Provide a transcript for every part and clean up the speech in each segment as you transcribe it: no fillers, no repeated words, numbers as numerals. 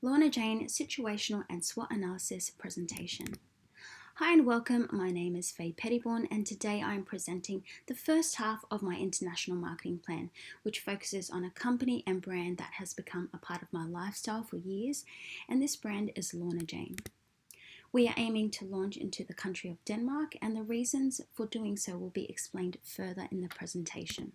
Lorna Jane Situational and SWOT Analysis Presentation. Hi and welcome, my name is Faye Pettybourne and today I am presenting the first half of my international marketing plan, which focuses on a company and brand that has become a part of my lifestyle for years, and this brand is Lorna Jane. We are aiming to launch into the country of Denmark, and the reasons for doing so will be explained further in the presentation.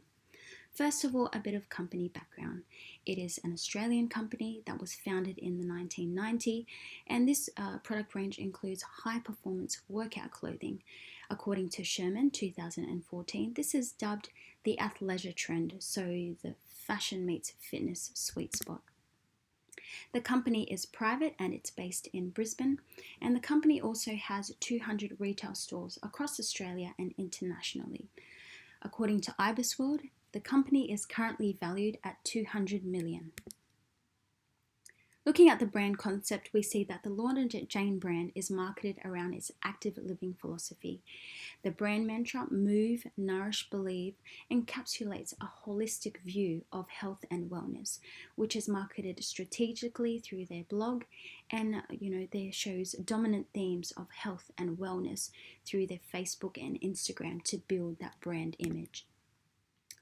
First of all, a bit of company background. It is an Australian company that was founded in the 1990s, and this product range includes high-performance workout clothing. According to Sherman 2014, this is dubbed the athleisure trend, so the fashion meets fitness sweet spot. The company is private and it's based in Brisbane, and the company also has 200 retail stores across Australia and internationally. According to IBISWorld, the company is currently valued at $200 million. Looking at the brand concept, we see that the Lorna Jane brand is marketed around its active living philosophy. The brand mantra, Move, Nourish, Believe, encapsulates a holistic view of health and wellness, which is marketed strategically through their blog, and there shows dominant themes of health and wellness through their Facebook and Instagram to build that brand image.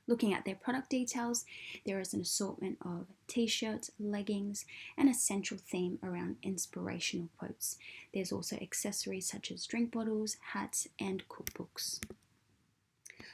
Looking at their product details, there is an assortment of t-shirts, leggings, and a central theme around inspirational quotes. There's also accessories such as drink bottles, hats, and cookbooks.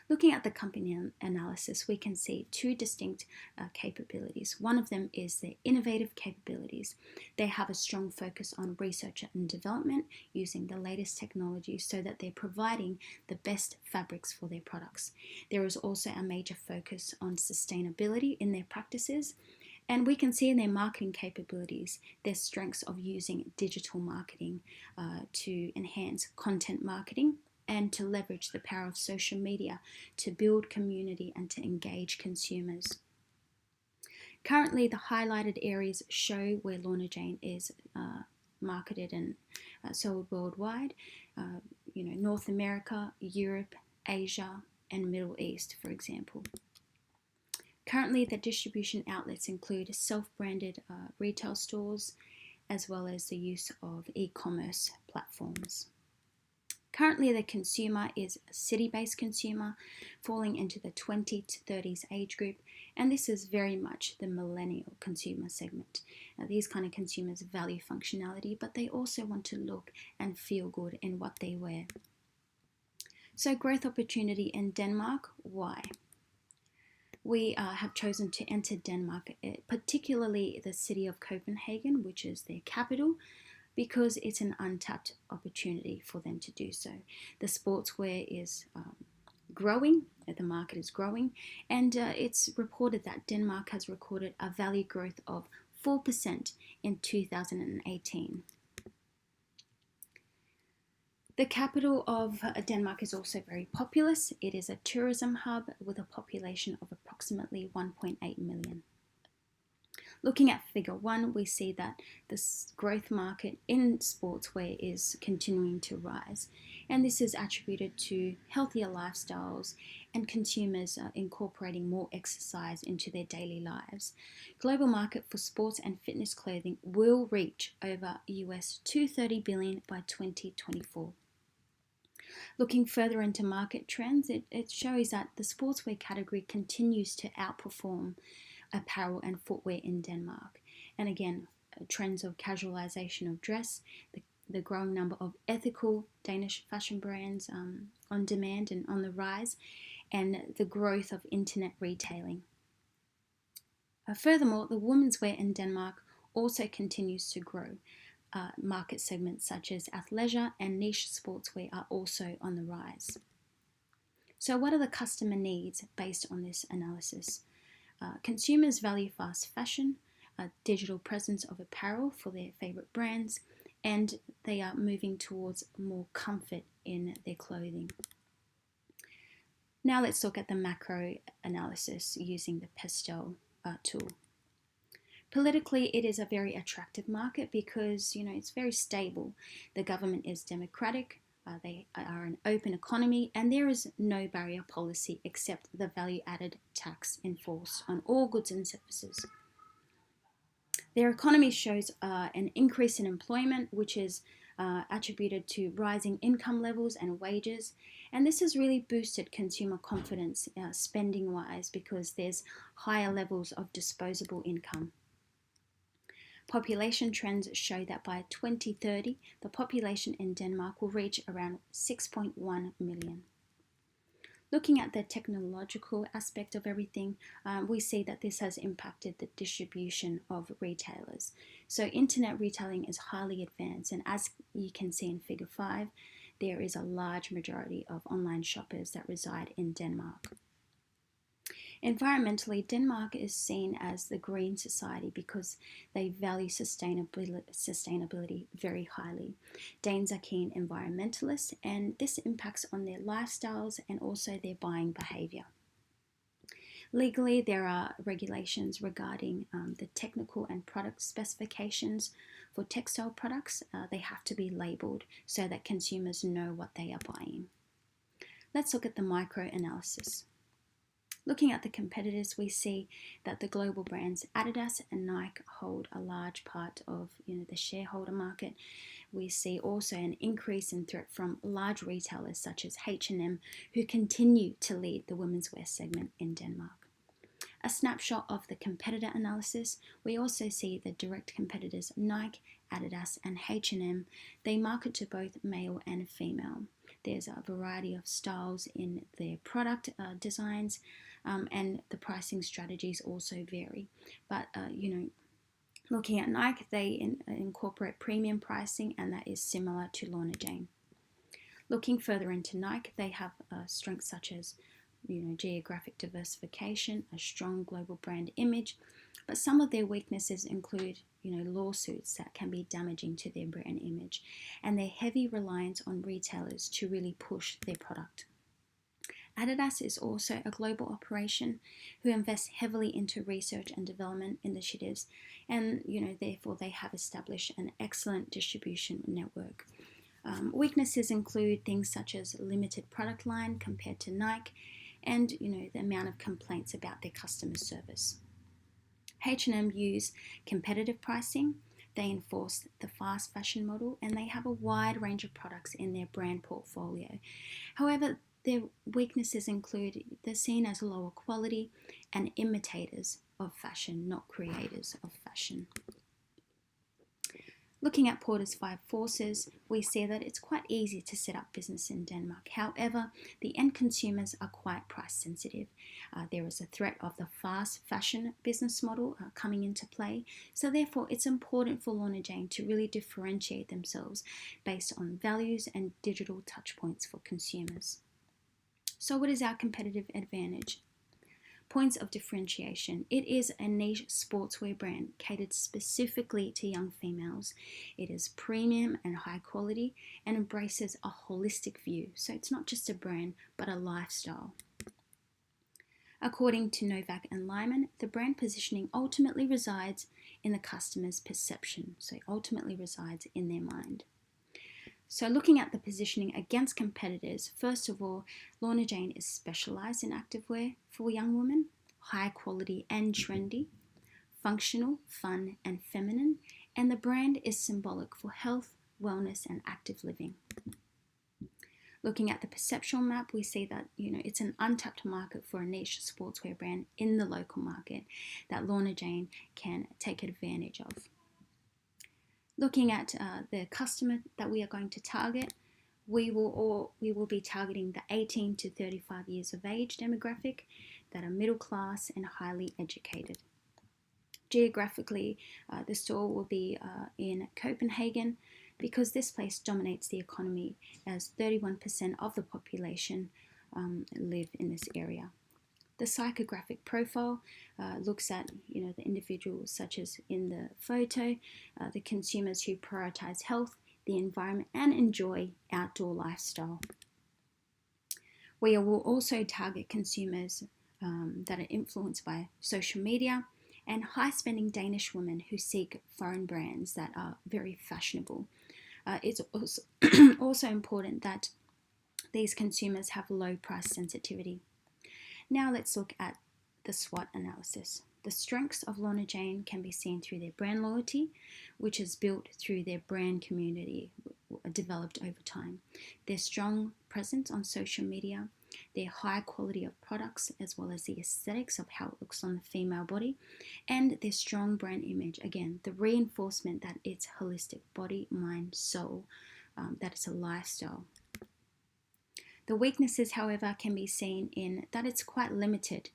Looking at the company analysis, we can see two distinct capabilities. One of them is their innovative capabilities. They have a strong focus on research and development using the latest technology so that they're providing the best fabrics for their products. There is also a major focus on sustainability in their practices. And we can see in their marketing capabilities their strengths of using digital marketing to enhance content marketing and to leverage the power of social media to build community and to engage consumers. Currently, the highlighted areas show where Lorna Jane is marketed and sold worldwide. North America, Europe, Asia, and Middle East, for example. Currently, the distribution outlets include self-branded retail stores, as well as the use of e-commerce platforms. Currently, the consumer is a city-based consumer falling into the 20 to 30s age group, and this is very much the millennial consumer segment. Now, these kind of consumers value functionality, but they also want to look and feel good in what they wear. So, growth opportunity in Denmark, why? We have chosen to enter Denmark, particularly the city of Copenhagen, which is their capital, because it's an untapped opportunity for them to do so. The sportswear is growing, the market is growing, and it's reported that Denmark has recorded a value growth of 4% in 2018. The capital of Denmark is also very populous. It is a tourism hub with a population of approximately 1.8 million. Looking at figure 1, we see that this growth market in sportswear is continuing to rise, and this is attributed to healthier lifestyles and consumers incorporating more exercise into their daily lives. Global market for sports and fitness clothing will reach over US $230 billion by 2024. Looking further into market trends, it shows that the sportswear category continues to outperform apparel and footwear in Denmark. And again, trends of casualization of dress, the growing number of ethical Danish fashion brands on demand and on the rise, and the growth of internet retailing. Furthermore, the women's wear in Denmark also continues to grow. Market segments such as athleisure and niche sportswear are also on the rise. So what are the customer needs based on this analysis? Consumers value fast fashion, a digital presence of apparel for their favorite brands, and they are moving towards more comfort in their clothing. Now let's look at the macro analysis using the Pestel tool. Politically, it is a very attractive market because, it's very stable. The government is democratic, they are an open economy, and there is no barrier policy except the value-added tax enforced on all goods and services. Their economy shows an increase in employment, which is attributed to rising income levels and wages. And this has really boosted consumer confidence spending wise because there's higher levels of disposable income. Population trends show that by 2030, the population in Denmark will reach around 6.1 million. Looking at the technological aspect of everything, we see that this has impacted the distribution of retailers. So internet retailing is highly advanced, and as you can see in figure 5, there is a large majority of online shoppers that reside in Denmark. Environmentally, Denmark is seen as the green society because they value sustainability very highly. Danes are keen environmentalists, and this impacts on their lifestyles and also their buying behaviour. Legally, there are regulations regarding the technical and product specifications for textile products. They have to be labelled so that consumers know what they are buying. Let's look at the micro-analysis. Looking at the competitors, we see that the global brands Adidas and Nike hold a large part of the shareholder market. We see also an increase in threat from large retailers such as H&M, who continue to lead the women's wear segment in Denmark. A snapshot of the competitor analysis, we also see the direct competitors Nike, Adidas and H&M. They market to both male and female. There's a variety of styles in their product designs, and the pricing strategies also vary. But, looking at Nike, they incorporate premium pricing, and that is similar to Lorna Jane. Looking further into Nike, they have strengths such as geographic diversification, a strong global brand image, but some of their weaknesses include lawsuits that can be damaging to their brand image, and their heavy reliance on retailers to really push their product. Adidas is also a global operation who invests heavily into research and development initiatives, and therefore they have established an excellent distribution network. Weaknesses include things such as limited product line compared to Nike, and the amount of complaints about their customer service. H&M use competitive pricing. They enforce the fast fashion model, and they have a wide range of products in their brand portfolio. However, their weaknesses include they're seen as lower quality and imitators of fashion, not creators of fashion. Looking at Porter's 5 forces, we see that it's quite easy to set up business in Denmark. However, the end consumers are quite price sensitive. There is a threat of the fast fashion business model coming into play. So therefore, it's important for Lorna Jane to really differentiate themselves based on values and digital touchpoints for consumers. So what is our competitive advantage? Points of differentiation. It is a niche sportswear brand catered specifically to young females. It is premium and high quality and embraces a holistic view. So it's not just a brand, but a lifestyle. According to Novak and Lyman, the brand positioning ultimately resides in the customer's perception. So it ultimately resides in their mind. So looking at the positioning against competitors, first of all, Lorna Jane is specialised in activewear for young women, high quality and trendy, functional, fun and feminine, and the brand is symbolic for health, wellness and active living. Looking at the perceptual map, we see that it's an untapped market for a niche sportswear brand in the local market that Lorna Jane can take advantage of. Looking at the customer that we are going to target, we will be targeting the 18 to 35 years of age demographic that are middle class and highly educated. Geographically, the store will be in Copenhagen because this place dominates the economy as 31% of the population live in this area. The psychographic profile looks at the individuals such as in the photo, the consumers who prioritize health, the environment and enjoy outdoor lifestyle. We will also target consumers that are influenced by social media and high-spending Danish women who seek foreign brands that are very fashionable. It's also important that these consumers have low price sensitivity. Now let's look at the SWOT analysis. The strengths of Lorna Jane can be seen through their brand loyalty, which is built through their brand community developed over time, their strong presence on social media, their high quality of products, as well as the aesthetics of how it looks on the female body, and their strong brand image. Again, the reinforcement that it's holistic body, mind, soul, that it's a lifestyle. The weaknesses, however, can be seen in that it's quite limited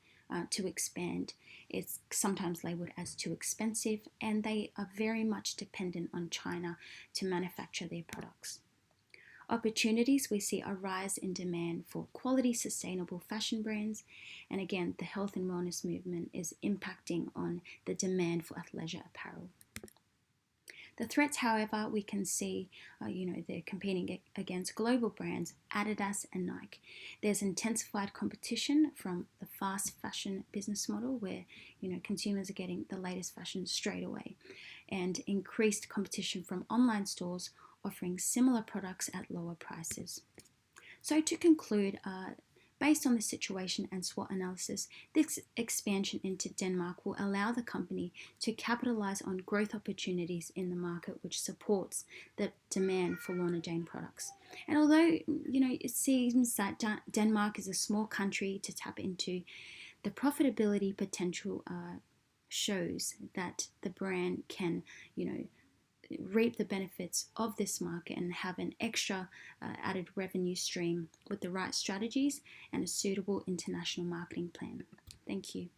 to expand. It's sometimes labeled as too expensive, and they are very much dependent on China to manufacture their products. Opportunities, we see a rise in demand for quality, sustainable fashion brands, and again, the health and wellness movement is impacting on the demand for athleisure apparel. The threats, however, we can see, they're competing against global brands, Adidas and Nike. There's intensified competition from the fast fashion business model where, consumers are getting the latest fashion straight away, and increased competition from online stores offering similar products at lower prices. So to conclude, based on the situation and SWOT analysis, this expansion into Denmark will allow the company to capitalize on growth opportunities in the market, which supports the demand for Lorna Jane products. And although, it seems that Denmark is a small country to tap into, the profitability potential shows that the brand can, reap the benefits of this market and have an extra added revenue stream with the right strategies and a suitable international marketing plan. Thank you.